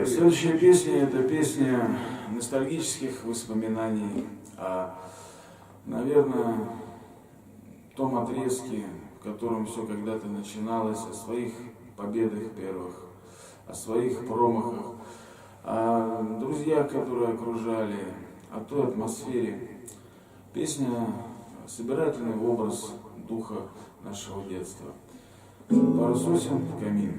Следующая песня — это песня ностальгических воспоминаний о, наверное, том отрезке, в котором все когда-то начиналось, о своих победах первых, о своих промахах, о друзьях, которые окружали, о той атмосфере. Песня — собирательный образ духа нашего детства. Пару сосен в камин.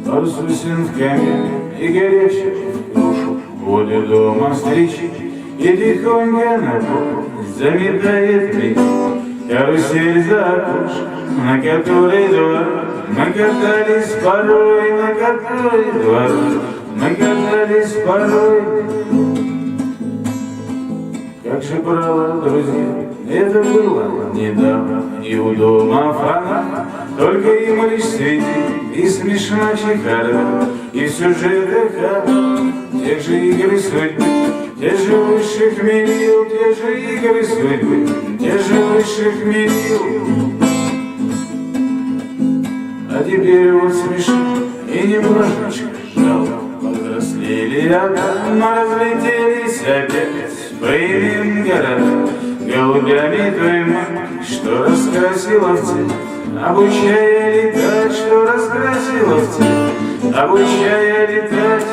Пару сосен в камин и горячую душу возле дома встречи, и тихонько на пол заметает миг карусель за окошком, на которой двор мы катались порой, на которой двор мы катались порой. Как же брала, друзья, это было недавно, и у дома фонарь, только им лишь светит и смешно чихали, и все же дыхали те же игры судьбы, те же высших мерил, те же игры судьбы, те же высших мерил. А теперь вот смешно и немножечко жалко, повзрослели, а там разлетелись опять по иным городам, голубями той мамы, что раскрасила в цвет, обучая летать, что раскрасила в цвет, обучая летать.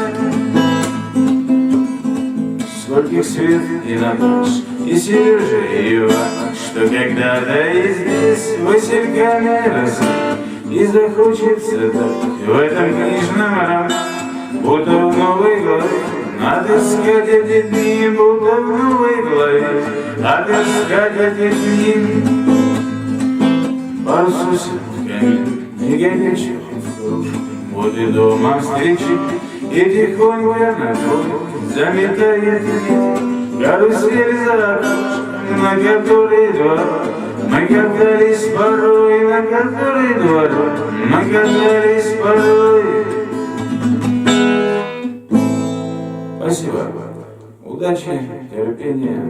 Скольких свет и Наташ, и Сережа, и Иван, что когда-то и здесь васильками росли, и захочется так в этом книжном романе, будто в новой главе отыскать эти дни, будто в новой главе отыскать эти дни. Пару сосен в камин и горячую душу возле дома встречи, и тихонько на пол заметает нить карусель за окошком, на которой двор мы катались порой, на которой двор мы катались порой. Спасибо. Удачи, терпения.